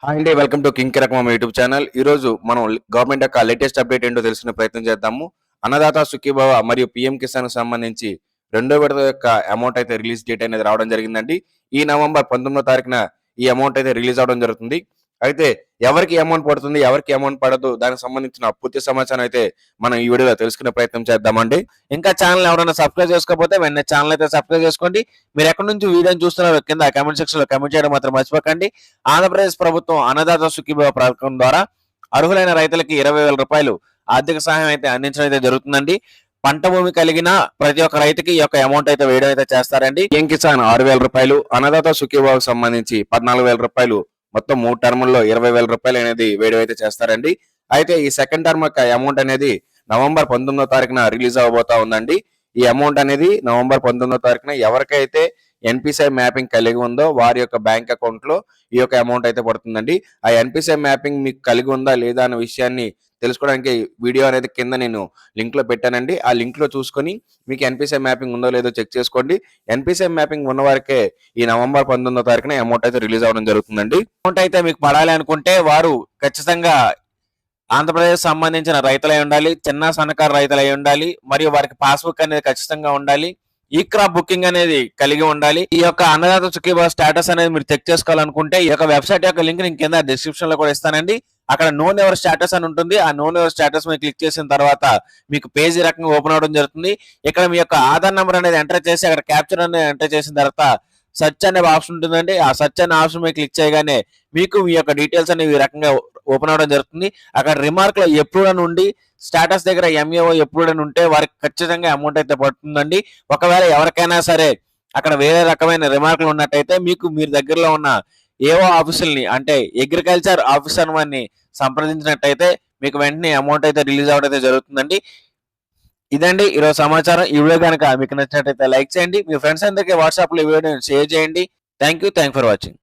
Hi అండి. Welcome to king కిరకం YouTube channel. ఈరోజు మనం గవర్నమెంట్ యొక్క లేటెస్ట్ అప్డేట్ ఏంటో తెలుసుకునే ప్రయత్నం చేద్దాము. అన్నదాత సుఖీభవ మరియు పీఎం కిసాన్ సంబంధించి రెండో విడత యొక్క అమౌంట్ అయితే రిలీజ్ డేట్ అనేది రావడం జరిగిందండి. ఈ నవంబర్ 19వ తారీఖున ఈ అమౌంట్ అయితే రిలీజ్ అవడం జరుగుతుంది. అయితే ఎవరికి అమౌంట్ పడుతుంది, ఎవరికి అమౌంట్ పడదు, దానికి సంబంధించిన పూర్తి సమాచారం అయితే మనం ఈ వీడియోలో తెలుసుకునే ప్రయత్నం చేద్దామండి. ఇంకా ఛానల్ ఎవరైనా సబ్స్క్రైబ్ చేసుకోకపోతే వెంటనే ఛానల్ అయితే సబ్స్క్రైబ్ చేసుకోండి. మీరు ఎక్కడి నుంచి వీడియోని చూస్తున్నారో కింద కామెంట్ సెక్షన్ లో కామెంట్ చేయడం మాత్రం మర్చిపోకండి. ఆంధ్రప్రదేశ్ ప్రభుత్వం అన్నదాత సుఖీభవ పథకం ద్వారా అర్హులైన రైతులకి 20,000 రూపాయలు ఆర్థిక సహాయం అయితే అందించడం అయితే జరుగుతుందండి. పంట భూమి కలిగిన ప్రతి ఒక్క రైతుకి ఈ యొక్క అమౌంట్ అయితే వేయడం అయితే చేస్తారండి. పీఎం కిసాన్ 6,000 రూపాయలు, అన్నదాత సుఖీభావకు సంబంధించి 14,000 రూపాయలు, మొత్తం 3 టర్ముల్లో 20,000 రూపాయలు అనేది వేయడం అయితే చేస్తారండి. అయితే ఈ సెకండ్ టర్మ్ యొక్క అమౌంట్ అనేది నవంబర్ 19వ తారీఖున రిలీజ్ అవబోతా ఉందండి. ఈ అమౌంట్ అనేది నవంబర్ 19వ తారీఖున ఎవరికైతే ఎన్పిసిఐ మ్యాపింగ్ కలిగి ఉందో వారి యొక్క బ్యాంక్ అకౌంట్ లో ఈ యొక్క అమౌంట్ అయితే పడుతుందండి. ఆ ఎన్పిసిఐ మ్యాపింగ్ మీకు కలిగి ఉందా లేదా అనే విషయాన్ని తెలుసుకోవడానికి వీడియో అనేది కింద నేను లింక్ లో పెట్టానండి. ఆ లింక్ లో చూసుకొని మీకు ఎన్పిసిఐ మ్యాపింగ్ ఉందో లేదో చెక్ చేసుకోండి. ఎన్పిసిఐ మ్యాపింగ్ ఉన్న వారికే ఈ నవంబర్ 19వ తారీఖున అమౌంట్ అయితే రిలీజ్ అవ్వడం జరుగుతుందండి. అమౌంట్ అయితే మీకు పడాలి అనుకుంటే వారు ఖచ్చితంగా ఆంధ్రప్రదేశ్ సంబంధించిన రైతులై ఉండాలి, చిన్న సన్నకారు రైతులై ఉండాలి, మరియు వారికి పాస్బుక్ అనేది ఖచ్చితంగా ఉండాలి, ఈ క్రాప్ బుకింగ్ అనేది కలిగి ఉండాలి. ఈ యొక్క అన్నదాత సుఖీభావ స్టేటస్ అనేది మీరు చెక్ చేసుకోవాలనుకుంటే ఈ యొక్క వెబ్సైట్ యొక్క లింక్ నేను కింద డిస్క్రిప్షన్ లో కూడా ఇస్తానండి. అక్కడ నోన్ ఎవర్ స్టేటస్ అని ఉంటుంది. ఆ నోన్ ఎవర్ స్టేటస్ మీద క్లిక్ చేసిన తర్వాత మీకు పేజీ రకంగా ఓపెన్ అవడం జరుగుతుంది. ఇక్కడ మీ యొక్క ఆధార్ నెంబర్ అనేది ఎంటర్ చేసి అక్కడ క్యాప్చర్ అనేది ఎంటర్ చేసిన తర్వాత సెర్చ్ అనే ఆప్షన్ ఉంటుందండి. ఆ సెర్చ్ అనే ఆప్షన్ మీద క్లిక్ చేయగానే మీకు మీ యొక్క డీటెయిల్స్ అనేవి ఈ రకంగా ఓపెన్ అవడం జరుగుతుంది. అక్కడ రిమార్క్ లో ఎప్రూవ్డ్ అని ఉండి స్టేటస్ దగ్గర ఎంఏఓ ఎప్రూవ్డ్ అని ఉంటే వారికి ఖచ్చితంగా అమౌంట్ అయితే పడుతుందండి. ఒకవేళ ఎవరికైనా సరే అక్కడ వేరే రకమైన రిమార్కులు ఉన్నట్టయితే మీకు మీరు దగ్గరలో ఉన్న ఏఓ ఆఫీసుల్ని అంటే అగ్రికల్చర్ ఆఫీసర్ వారిని సంప్రదించినట్టయితే మీకు వెంటనే అమౌంట్ అయితే రిలీజ్ అవ్వడం అయితే జరుగుతుందండి. ఇదండి ఈరోజు సమాచారం. ఈ వీడియో కనుక మీకు నచ్చినట్టయితే లైక్ చేయండి, మీ ఫ్రెండ్స్ అందరికీ వాట్సాప్ లో ఈ వీడియోని షేర్ చేయండి. Thank you for watching.